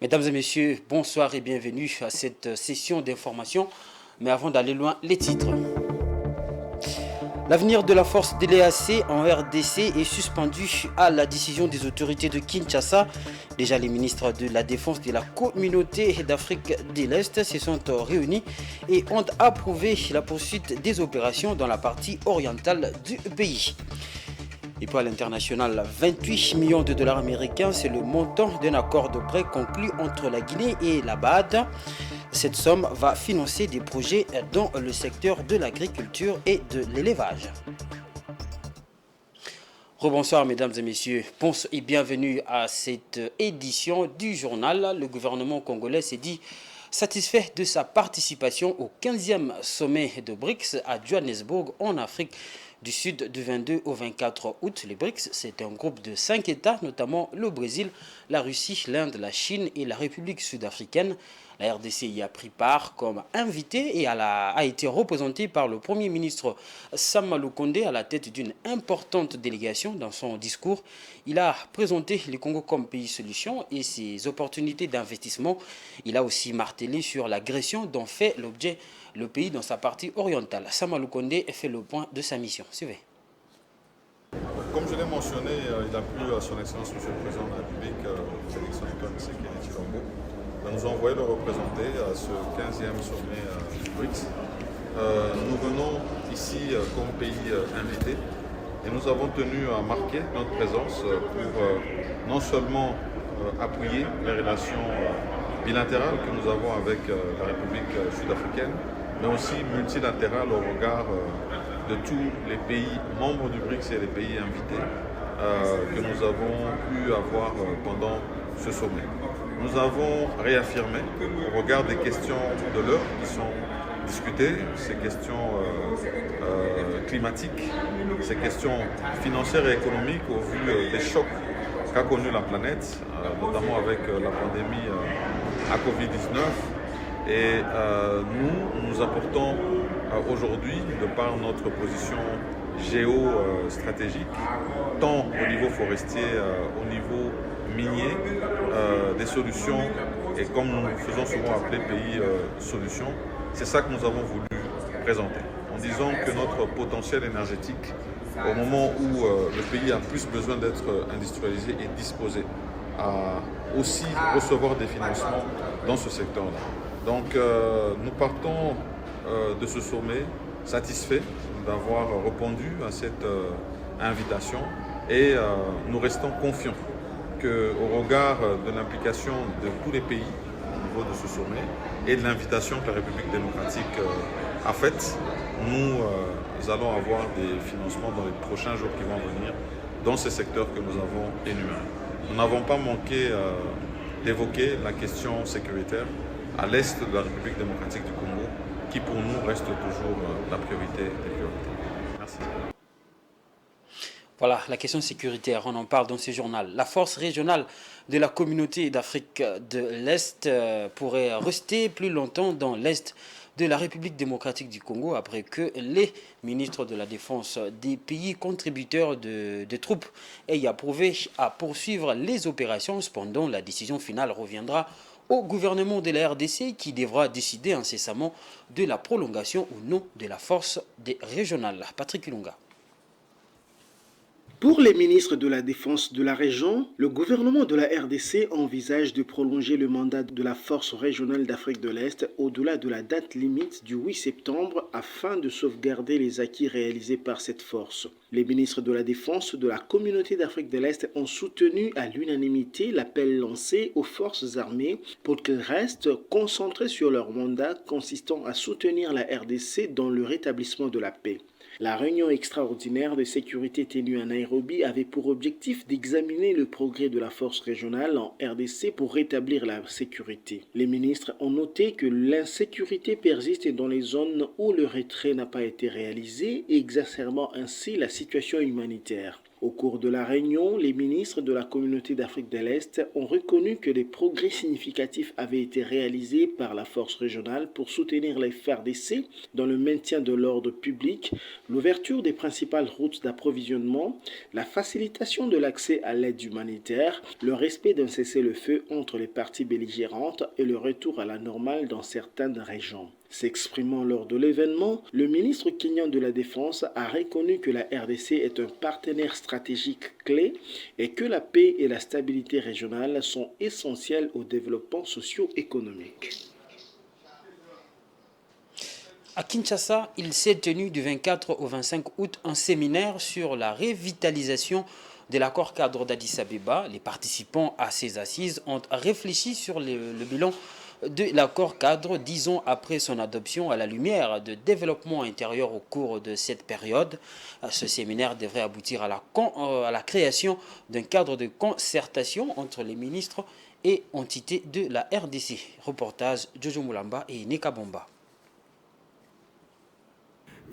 Mesdames et messieurs, bonsoir et bienvenue à cette session d'information. Mais avant d'aller loin, les titres. L'avenir de la force de l'EAC en RDC est suspendu à la décision des autorités de Kinshasa. Déjà, les ministres de la Défense de la communauté d'Afrique de l'Est se sont réunis et ont approuvé la poursuite des opérations dans la partie orientale du pays. Et puis à l'international, 28 millions de dollars américains, c'est le montant d'un accord de prêt conclu entre la Guinée et la BAD. Cette somme va financer des projets dans le secteur de l'agriculture et de l'élevage. Rebonsoir mesdames et messieurs, bonsoir et bienvenue à cette édition du journal. Le gouvernement congolais s'est dit satisfait de sa participation au 15e sommet de BRICS à Johannesburg en Afrique du Sud du 22 au 24 août. Les BRICS, c'est un groupe de 5 États, notamment le Brésil, la Russie, l'Inde, la Chine et la République sud-africaine. La RDC y a pris part comme invité et a été représentée par le Premier ministre Sama Lukonde à la tête d'une importante délégation. Dans son discours, il a présenté le Congo comme pays solution et ses opportunités d'investissement. Il a aussi martelé sur l'agression dont fait l'objet le pays dans sa partie orientale. Sama Lukonde fait le point de sa mission. Suivez. Comme je l'ai mentionné, il a plu à son Excellence M. le Président de la République, Félix Antoine Tshisekedi Tshilombo, de nous envoyer le représenter à ce 15e sommet du BRICS. Nous venons ici comme pays invité et nous avons tenu à marquer notre présence pour non seulement appuyer les relations bilatérales que nous avons avec la République sud-africaine, mais aussi multilatérales au regard de tous les pays membres du BRICS et les pays invités que nous avons pu avoir pendant ce sommet. Nous avons réaffirmé, au regard des questions de l'heure qui sont discutées, ces questions climatiques, ces questions financières et économiques au vu des chocs qu'a connu la planète, notamment avec la pandémie à Covid-19. Et nous apportons aujourd'hui, de par notre position géostratégique, tant au niveau forestier, au niveau minier, des solutions, et comme nous nous faisons souvent appeler pays solutions, c'est ça que nous avons voulu présenter, en disant que notre potentiel énergétique, au moment où le pays a plus besoin d'être industrialisé et disposé à aussi recevoir des financements dans ce secteur-là. Donc nous partons de ce sommet satisfaits d'avoir répondu à cette invitation et nous restons confiants qu'au regard de l'implication de tous les pays au niveau de ce sommet et de l'invitation que la République démocratique a faite, nous allons avoir des financements dans les prochains jours qui vont venir dans ces secteurs que nous avons énumérés. Nous n'avons pas manqué d'évoquer la question sécuritaire à l'est de la République démocratique du Congo, qui pour nous reste toujours la priorité des priorités. Merci. Voilà, la question sécuritaire, on en parle dans ce journal. La force régionale de la communauté d'Afrique de l'Est pourrait rester plus longtemps dans l'Est de la République démocratique du Congo après que les ministres de la Défense des pays contributeurs de troupes aient approuvé à poursuivre les opérations. Cependant, la décision finale reviendra au gouvernement de la RDC qui devra décider incessamment de la prolongation ou non de la force régionale. Patrick Ilunga. Pour les ministres de la Défense de la région, le gouvernement de la RDC envisage de prolonger le mandat de la force régionale d'Afrique de l'Est au-delà de la date limite du 8 septembre afin de sauvegarder les acquis réalisés par cette force. Les ministres de la Défense de la communauté d'Afrique de l'Est ont soutenu à l'unanimité l'appel lancé aux forces armées pour qu'elles restent concentrées sur leur mandat consistant à soutenir la RDC dans le rétablissement de la paix. La réunion extraordinaire de sécurité tenue à Nairobi avait pour objectif d'examiner le progrès de la force régionale en RDC pour rétablir la sécurité. Les ministres ont noté que l'insécurité persiste dans les zones où le retrait n'a pas été réalisé, exacerbant ainsi la situation humanitaire. Au cours de la réunion, les ministres de la Communauté d'Afrique de l'Est ont reconnu que des progrès significatifs avaient été réalisés par la force régionale pour soutenir les FARDC dans le maintien de l'ordre public, l'ouverture des principales routes d'approvisionnement, la facilitation de l'accès à l'aide humanitaire, le respect d'un cessez-le-feu entre les parties belligérantes et le retour à la normale dans certaines régions. S'exprimant lors de l'événement, le ministre kenyan de la Défense a reconnu que la RDC est un partenaire stratégique clé et que la paix et la stabilité régionale sont essentielles au développement socio-économique. À Kinshasa, il s'est tenu du 24 au 25 août un séminaire sur la revitalisation de l'accord cadre d'Addis Abeba. Les participants à ces assises ont réfléchi sur le bilan de l'accord cadre 10 ans après son adoption à la lumière de développement intérieur au cours de cette période. Ce séminaire devrait aboutir à la création d'un cadre de concertation entre les ministres et entités de la RDC. Reportage Jojo Moulamba et Nika Bomba.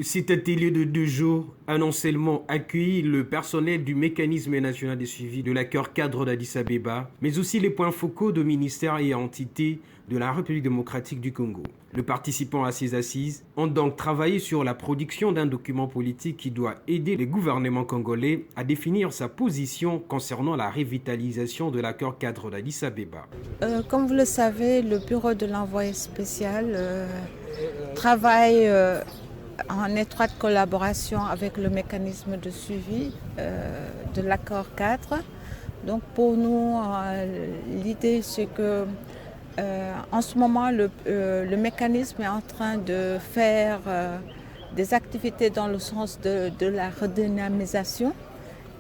Cet atelier de 2 jours a non seulement accueilli le personnel du mécanisme national de suivi de l'accord cadre d'Addis Abeba, mais aussi les points focaux de ministères et entités de la République démocratique du Congo. Les participants à ces assises ont donc travaillé sur la production d'un document politique qui doit aider le gouvernement congolais à définir sa position concernant la revitalisation de l'accord cadre d'Addis Abeba. Comme vous le savez, le bureau de l'envoyé spécial travaille en étroite collaboration avec le mécanisme de suivi de l'accord cadre. Donc pour nous, l'idée c'est que en ce moment, le mécanisme est en train de faire des activités dans le sens de la redynamisation.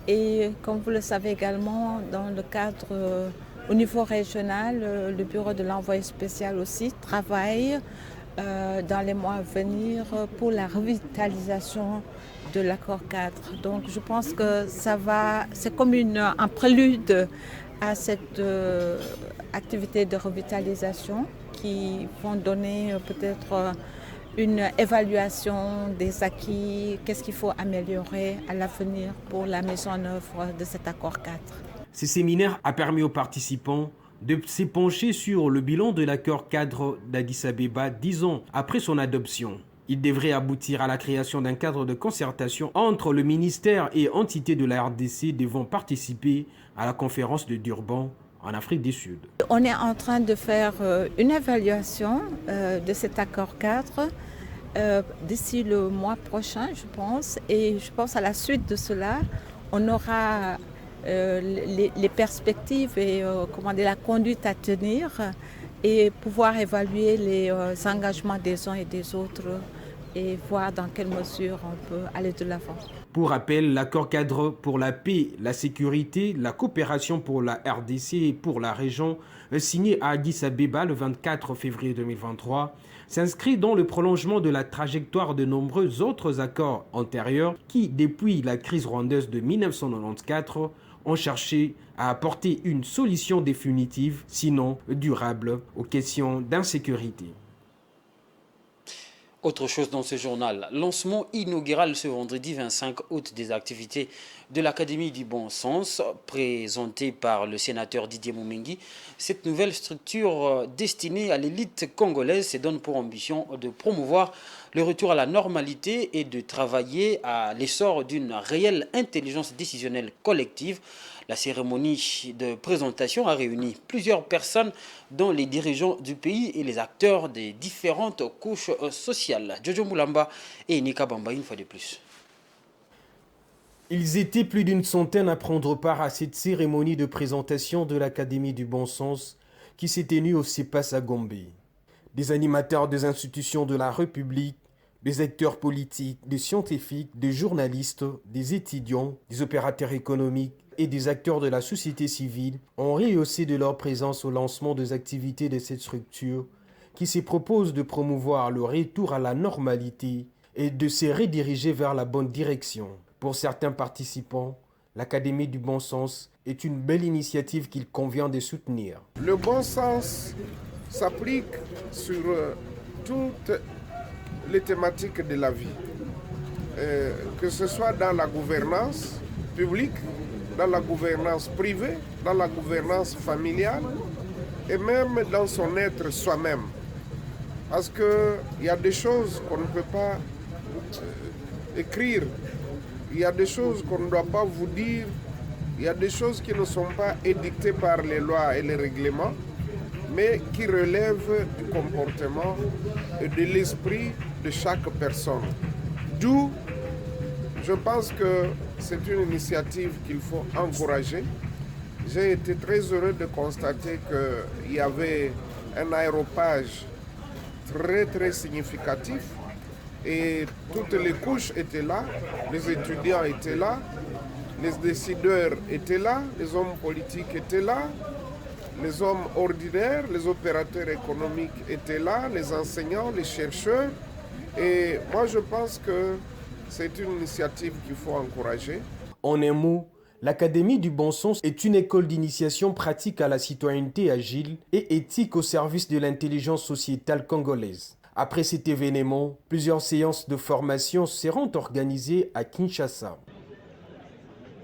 Et comme vous le savez également, dans le cadre au niveau régional, le bureau de l'envoyé spécial aussi travaille dans les mois à venir pour la revitalisation de l'accord cadre. Donc je pense que c'est comme un prélude à cette activité de revitalisation qui vont donner peut-être une évaluation des acquis, qu'est-ce qu'il faut améliorer à l'avenir pour la mise en œuvre de cet accord cadre. Ce séminaire a permis aux participants de s'épancher sur le bilan de l'accord cadre d'Addis Abeba 10 ans après son adoption. Il devrait aboutir à la création d'un cadre de concertation entre le ministère et entités de la RDC devant participer à la conférence de Durban en Afrique du Sud. On est en train de faire une évaluation de cet accord cadre d'ici le mois prochain, je pense. Et je pense à la suite de cela, on aura les perspectives et la conduite à tenir et pouvoir évaluer les engagements des uns et des autres et voir dans quelle mesure on peut aller de l'avant. Pour rappel, l'accord cadre pour la paix, la sécurité, la coopération pour la RDC et pour la région, signé à Addis Abeba le 24 février 2023, s'inscrit dans le prolongement de la trajectoire de nombreux autres accords antérieurs qui, depuis la crise rwandaise de 1994, ont cherché à apporter une solution définitive, sinon durable, aux questions d'insécurité. Autre chose dans ce journal, lancement inaugural ce vendredi 25 août des activités de l'Académie du Bon Sens, présentée par le sénateur Didier Moumengi. Cette nouvelle structure destinée à l'élite congolaise se donne pour ambition de promouvoir le retour à la normalité et de travailler à l'essor d'une réelle intelligence décisionnelle collective. La cérémonie de présentation a réuni plusieurs personnes, dont les dirigeants du pays et les acteurs des différentes couches sociales. Jojo Moulamba et Nika Bamba, une fois de plus. Ils étaient plus d'une centaine à prendre part à cette cérémonie de présentation de l'Académie du Bon Sens qui s'est tenue au CEPAS à Gombe. Des animateurs des institutions de la République, des acteurs politiques, des scientifiques, des journalistes, des étudiants, des opérateurs économiques et des acteurs de la société civile ont rehaussé de leur présence au lancement des activités de cette structure qui se propose de promouvoir le retour à la normalité et de se rediriger vers la bonne direction. Pour certains participants, l'Académie du Bon Sens est une belle initiative qu'il convient de soutenir. Le bon sens s'applique sur toutes les thématiques de la vie, que ce soit dans la gouvernance publique, dans la gouvernance privée, dans la gouvernance familiale et même dans son être soi-même. Parce qu'il y a des choses qu'on ne peut pas écrire, il y a des choses qu'on ne doit pas vous dire, il y a des choses qui ne sont pas édictées par les lois et les règlements, mais qui relèvent du comportement et de l'esprit de chaque personne. D'où, je pense que c'est une initiative qu'il faut encourager. J'ai été très heureux de constater qu'il y avait un aéropage très significatif et toutes les couches étaient là, les étudiants étaient là, les décideurs étaient là, les hommes politiques étaient là, les hommes ordinaires, les opérateurs économiques étaient là, les enseignants, les chercheurs. Et moi je pense que c'est une initiative qu'il faut encourager. En un mot, l'Académie du Bon Sens est une école d'initiation pratique à la citoyenneté agile et éthique au service de l'intelligence sociétale congolaise. Après cet événement, plusieurs séances de formation seront organisées à Kinshasa.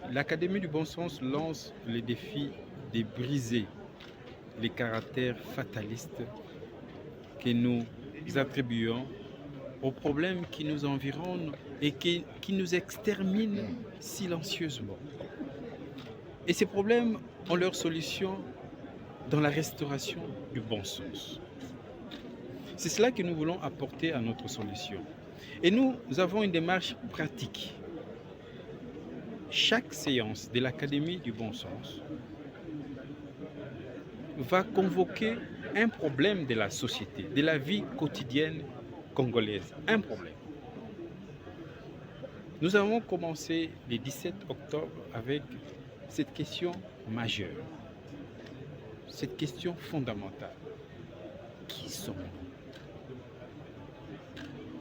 L'Académie du Bon Sens lance le défi de briser les caractères fatalistes que nous attribuons aux problèmes qui nous environnent et qui nous exterminent silencieusement. Et ces problèmes ont leur solution dans la restauration du bon sens. C'est cela que nous voulons apporter à notre solution. Et nous avons une démarche pratique. Chaque séance de l'Académie du Bon Sens va convoquer un problème de la société, de la vie quotidienne congolaise. Un problème. Nous avons commencé le 17 octobre avec cette question majeure, cette question fondamentale. Qui sommes-nous?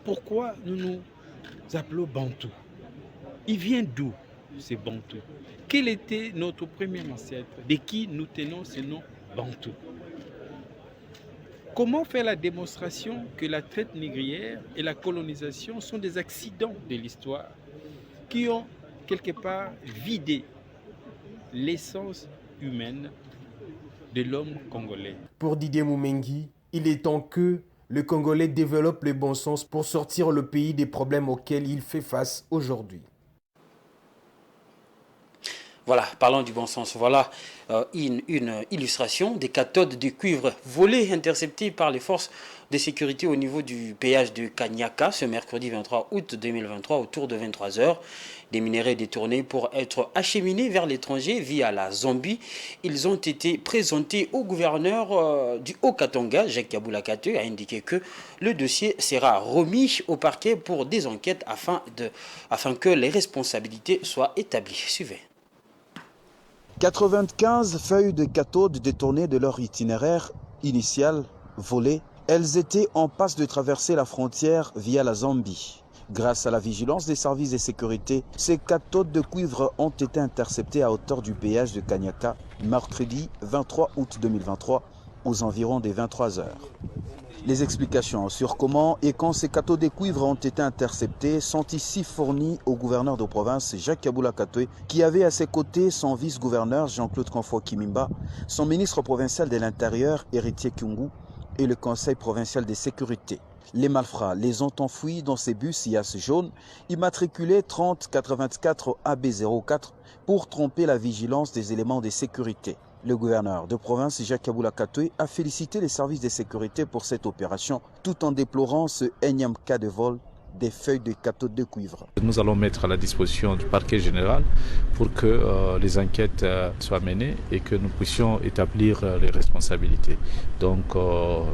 Pourquoi nous nous appelons Bantou? Il vient d'où ces Bantou? Quel était notre premier ancêtre? De qui nous tenons ce nom Bantou? Comment faire la démonstration que la traite négrière et la colonisation sont des accidents de l'histoire qui ont quelque part vidé l'essence humaine de l'homme congolais? Pour Didier Moumengi, il est temps que le Congolais développe le bon sens pour sortir le pays des problèmes auxquels il fait face aujourd'hui. Voilà, parlons du bon sens. Voilà une illustration des cathodes de cuivre volées interceptées par les forces de sécurité au niveau du péage de Kanyaka ce mercredi 23 août 2023 autour de 23h. Des minerais détournés pour être acheminés vers l'étranger via la Zambie. Ils ont été présentés au gouverneur du Haut-Katanga, Jacques Kabula Katwe, a indiqué que le dossier sera remis au parquet pour des enquêtes afin que les responsabilités soient établies. Suivez. 95 feuilles de cathode détournées de leur itinéraire initial, volées. Elles étaient en passe de traverser la frontière via la Zambie. Grâce à la vigilance des services de sécurité, ces cathodes de cuivre ont été interceptées à hauteur du péage de Kanyaka, mercredi 23 août 2023, aux environs des 23 heures. Les explications sur comment et quand ces cathodes de cuivre ont été interceptés sont ici fournies au gouverneur de province Jacques Kabula Katwe, qui avait à ses côtés son vice-gouverneur Jean-Claude Konfo Kimimba, son ministre provincial de l'Intérieur Héritier Kyungu et le conseil provincial de sécurité. Les malfrats les ont enfouis dans ces bus IAS jaunes, immatriculés 3084 AB04 pour tromper la vigilance des éléments de sécurité. Le gouverneur de province Jacques Kabula Katwe a félicité les services de sécurité pour cette opération, tout en déplorant ce énième cas de vol des feuilles de cathode de cuivre. Nous allons mettre à la disposition du parquet général pour que les enquêtes soient menées et que nous puissions établir les responsabilités. Donc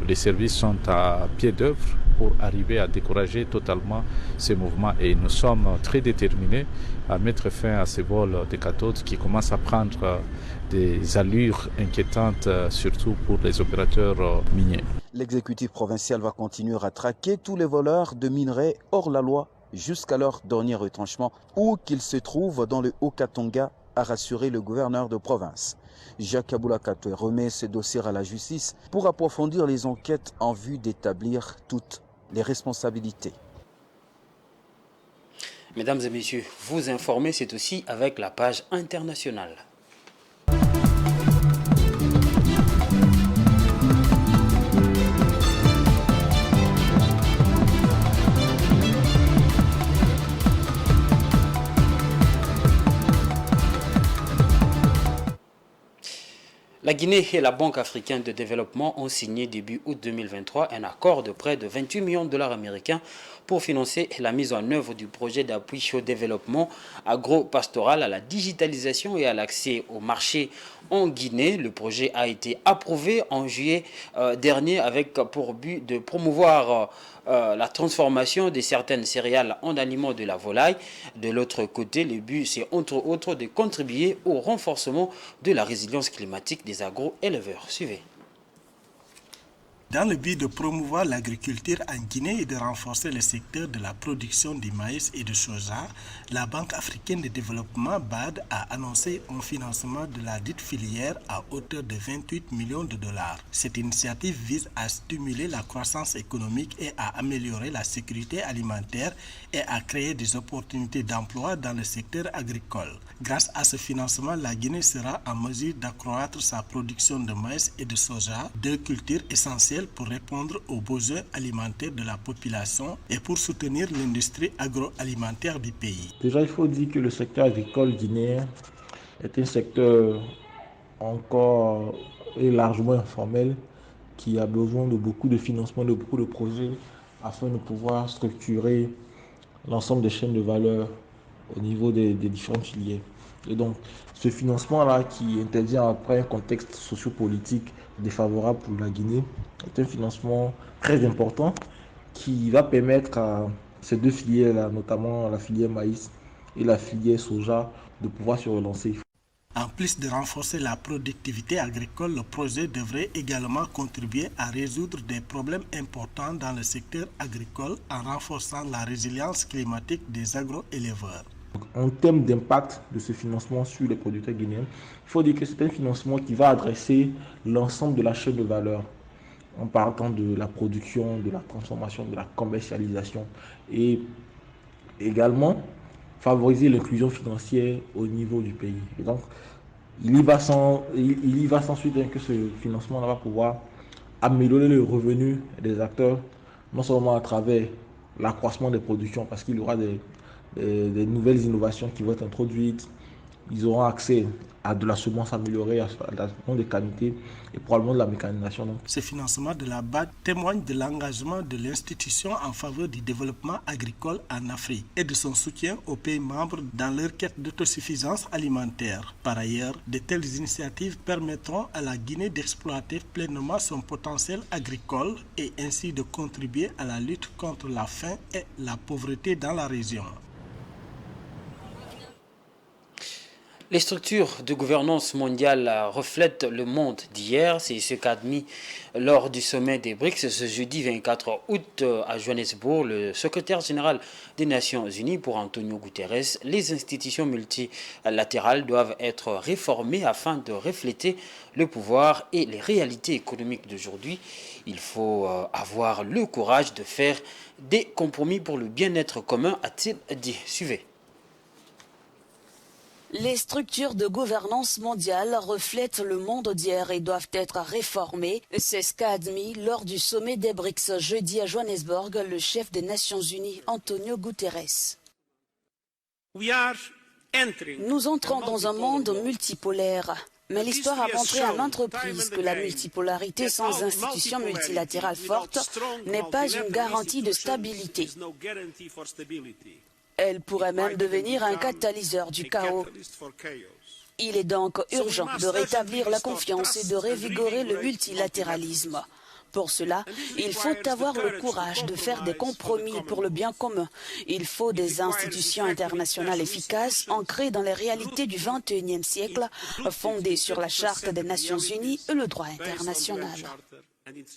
les services sont à pied d'œuvre pour arriver à décourager totalement ces mouvements et nous sommes très déterminés à mettre fin à ces vols de cathodes qui commencent à prendre des allures inquiétantes, surtout pour les opérateurs miniers. L'exécutif provincial va continuer à traquer tous les voleurs de minerais hors la loi jusqu'à leur dernier retranchement, où qu'ils se trouvent dans le Haut-Katanga, a rassuré le gouverneur de province. Jacques Kabula Katwe remet ce dossier à la justice pour approfondir les enquêtes en vue d'établir toutes les responsabilités. Mesdames et messieurs, vous informer, c'est aussi avec la page internationale. La Guinée et la Banque africaine de développement ont signé début août 2023 un accord de près de 28 millions de dollars américains pour financer la mise en œuvre du projet d'appui au développement agro-pastoral, à la digitalisation et à l'accès au marché en Guinée. Le projet a été approuvé en juillet dernier avec pour but de promouvoir la transformation de certaines céréales en aliments de la volaille. De l'autre côté, le but, c'est entre autres de contribuer au renforcement de la résilience climatique des agro-éleveurs. Suivez. Dans le but de promouvoir l'agriculture en Guinée et de renforcer le secteur de la production du maïs et du soja, la Banque africaine de développement BAD a annoncé un financement de la dite filière à hauteur de 28 millions de dollars. Cette initiative vise à stimuler la croissance économique et à améliorer la sécurité alimentaire et à créer des opportunités d'emploi dans le secteur agricole. Grâce à ce financement, la Guinée sera en mesure d'accroître sa production de maïs et de soja, deux cultures essentielles pour répondre aux besoins alimentaires de la population et pour soutenir l'industrie agroalimentaire du pays. Déjà, il faut dire que le secteur agricole guinéen est un secteur encore et largement informel qui a besoin de beaucoup de financement, de beaucoup de projets afin de pouvoir structurer l'ensemble des chaînes de valeur au niveau des différentes filières. Et donc, ce financement-là qui intervient après un contexte sociopolitique défavorable pour la Guinée est un financement très important qui va permettre à ces deux filières-là, notamment la filière maïs et la filière soja, de pouvoir se relancer. En plus de renforcer la productivité agricole, le projet devrait également contribuer à résoudre des problèmes importants dans le secteur agricole en renforçant la résilience climatique des agro-éleveurs. En termes d'impact de ce financement sur les producteurs guinéens, il faut dire que c'est un financement qui va adresser l'ensemble de la chaîne de valeur, en partant de la production, de la transformation, de la commercialisation, et également favoriser l'inclusion financière au niveau du pays. Et donc, il y va sans suite que ce financement va pouvoir améliorer le revenu des acteurs, non seulement à travers l'accroissement des productions, parce qu'il y aura des nouvelles innovations qui vont être introduites. Ils auront accès à de la semence améliorée, à la semence de qualité et probablement de la mécanisation. Ce financement de la BAD témoigne de l'engagement de l'institution en faveur du développement agricole en Afrique et de son soutien aux pays membres dans leur quête d'autosuffisance alimentaire. Par ailleurs, de telles initiatives permettront à la Guinée d'exploiter pleinement son potentiel agricole et ainsi de contribuer à la lutte contre la faim et la pauvreté dans la région. Les structures de gouvernance mondiale reflètent le monde d'hier. C'est ce qu'a admis lors du sommet des BRICS ce jeudi 24 août à Johannesburg le secrétaire général des Nations Unies pour Antonio Guterres. Les institutions multilatérales doivent être réformées afin de refléter le pouvoir et les réalités économiques d'aujourd'hui. Il faut avoir le courage de faire des compromis pour le bien-être commun, a-t-il dit. Suivez. Les structures de gouvernance mondiale reflètent le monde d'hier et doivent être réformées. C'est ce qu'a admis lors du sommet des BRICS jeudi à Johannesburg le chef des Nations Unies, Antonio Guterres. Nous entrons dans un monde multipolaire. Mais l'histoire a montré à maintes reprises que la multipolarité sans institutions multilatérales fortes n'est pas une garantie de stabilité. Elle pourrait même devenir un catalyseur du chaos. Il est donc urgent de rétablir la confiance et de revigorer le multilatéralisme. Pour cela, il faut avoir le courage de faire des compromis pour le bien commun. Il faut des institutions internationales efficaces, ancrées dans les réalités du XXIe siècle, fondées sur la Charte des Nations Unies et le droit international.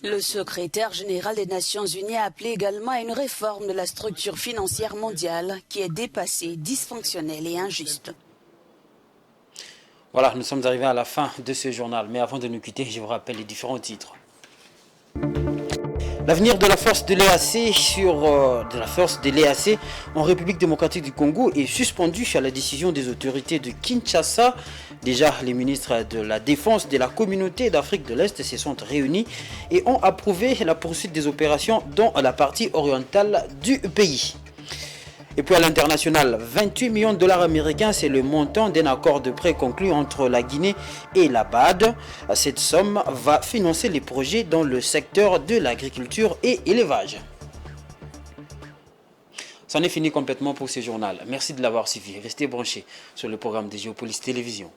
Le secrétaire général des Nations Unies a appelé également à une réforme de la structure financière mondiale qui est dépassée, dysfonctionnelle et injuste. Voilà, nous sommes arrivés à la fin de ce journal. Mais avant de nous quitter, je vous rappelle les différents titres. L'avenir de la force de l'EAC en République démocratique du Congo est suspendu à la décision des autorités de Kinshasa. Déjà, les ministres de la Défense de la communauté d'Afrique de l'Est se sont réunis et ont approuvé la poursuite des opérations dans la partie orientale du pays. Et puis à l'international, 28 millions de dollars américains, c'est le montant d'un accord de prêt conclu entre la Guinée et la BAD. Cette somme va financer les projets dans le secteur de l'agriculture et l'élevage. C'en est fini complètement pour ce journal. Merci de l'avoir suivi. Restez branchés sur le programme de Géopolis Télévision.